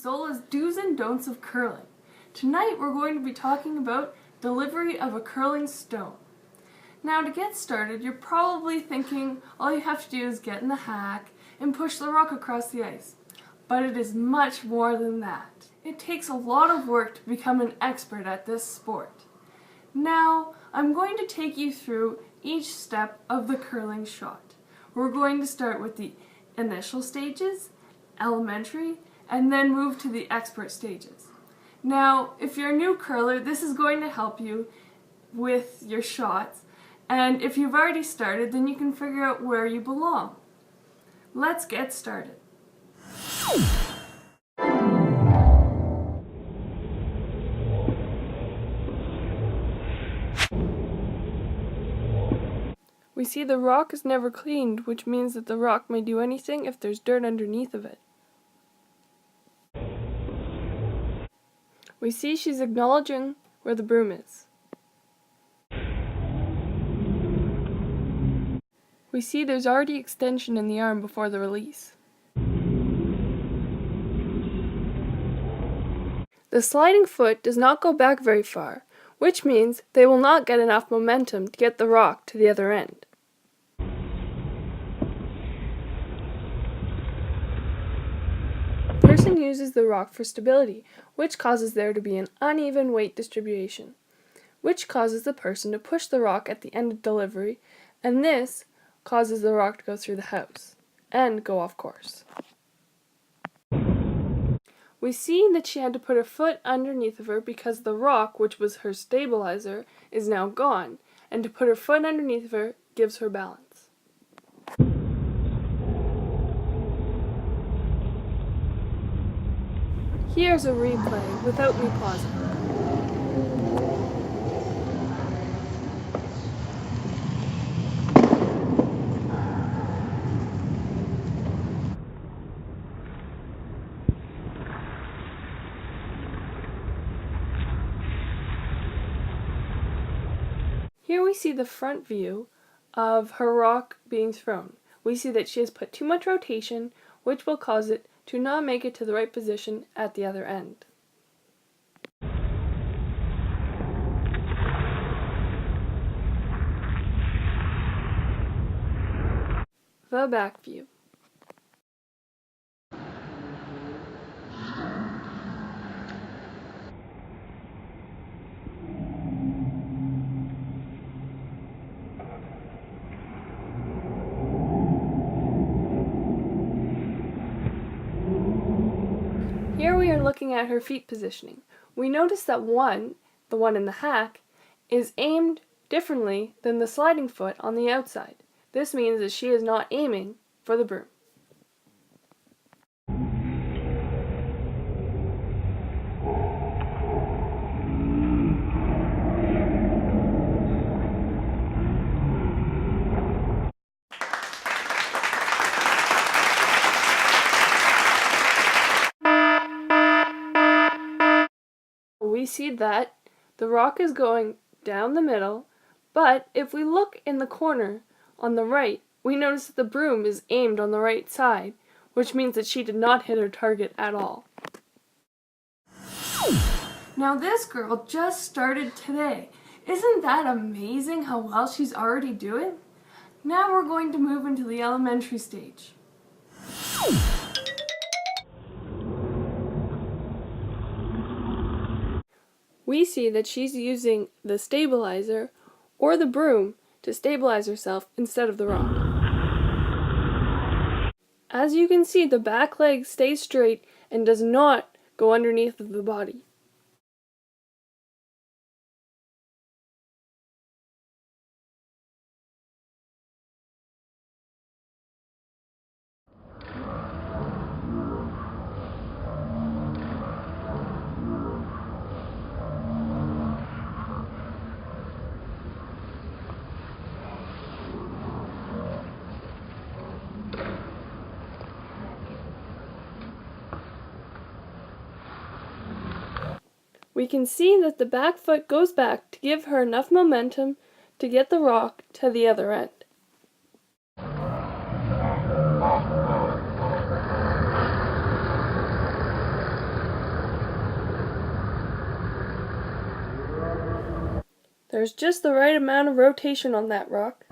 Zola's do's and don'ts of curling. Tonight we're going to be talking about delivery of a curling stone. Now to get started, you're probably thinking all you have to do is get in the hack and push the rock across the ice. But it is much more than that. It takes a lot of work to become an expert at this sport. Now I'm going to take you through each step of the curling shot. We're going to start with the initial stages, elementary, and then move to the expert stages. Now, if you're a new curler, this is going to help you with your shots, and if you've already started, then you can figure out where you belong. Let's get started. We see the rock is never cleaned, which means that the rock may do anything if there's dirt underneath of it. We see she's acknowledging where the broom is. We see there's already extension in the arm before the release. The sliding foot does not go back very far, which means they will not get enough momentum to get the rock to the other end. The person uses the rock for stability, which causes there to be an uneven weight distribution, which causes the person to push the rock at the end of delivery, and this causes the rock to go through the house and go off course. We see that she had to put her foot underneath of her because the rock, which was her stabilizer, is now gone, and to put her foot underneath of her gives her balance. Here's a replay without me pausing. Here we see the front view of her rock being thrown. We see that she has put too much rotation, which will cause it to not make it to the right position at the other end. The back view. Here we are looking at her feet positioning. We notice that the one in the hack, is aimed differently than the sliding foot on the outside. This means that she is not aiming for the broom. We see that the rock is going down the middle, but if we look in the corner on the right, we notice that the broom is aimed on the right side, which means that she did not hit her target at all. Now this girl just started today. Isn't that amazing how well she's already doing? Now we're going to move into the elementary stage. We see that she's using the stabilizer or the broom to stabilize herself instead of the rock. As you can see, the back leg stays straight and does not go underneath of the body. We can see that the back foot goes back to give her enough momentum to get the rock to the other end. There's just the right amount of rotation on that rock.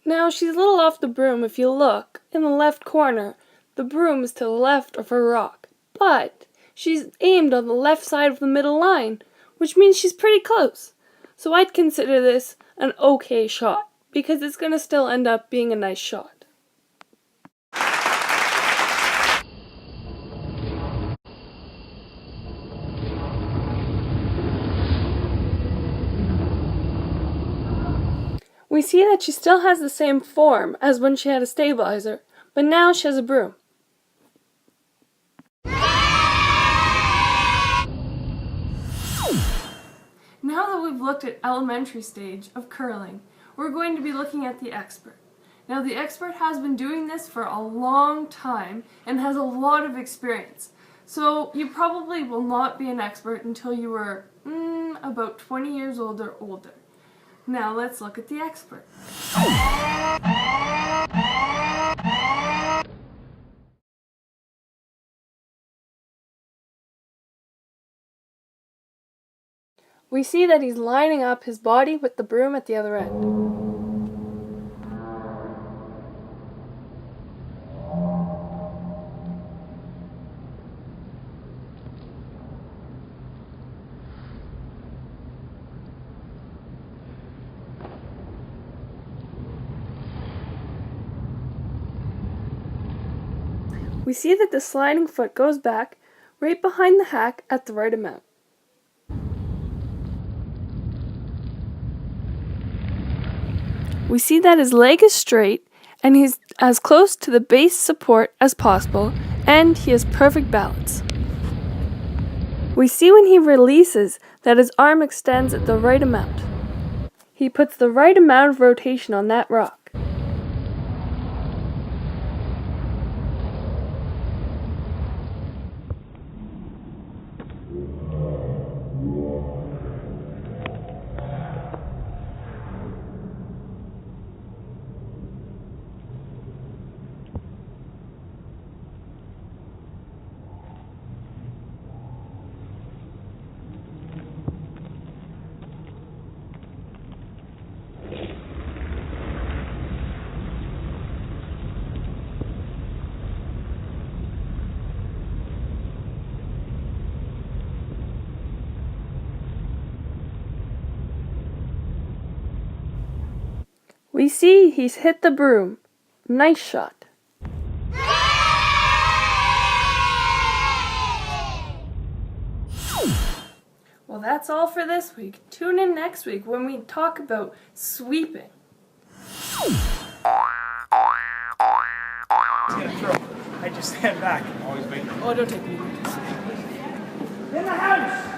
Now she's a little off the broom. If you look in the left corner, the broom is to the left of her rock. But she's aimed on the left side of the middle line, which means she's pretty close. So I'd consider this an okay shot, because it's going to still end up being a nice shot. We see that she still has the same form as when she had a stabilizer, but now she has a broom. Now that we've looked at elementary stage of curling, we're going to be looking at the expert. Now the expert has been doing this for a long time and has a lot of experience. So you probably will not be an expert until you were about 20 years old or older. Now let's look at the expert. We see that he's lining up his body with the broom at the other end. We see that the sliding foot goes back right behind the hack at the right amount. We see that his leg is straight and he's as close to the base support as possible, and he has perfect balance. We see when he releases that his arm extends at the right amount. He puts the right amount of rotation on that rock. We see he's hit the broom. Nice shot. Well, that's all for this week. Tune in next week when we talk about sweeping. I just stand back. Always wait. Oh, don't take me. In the house!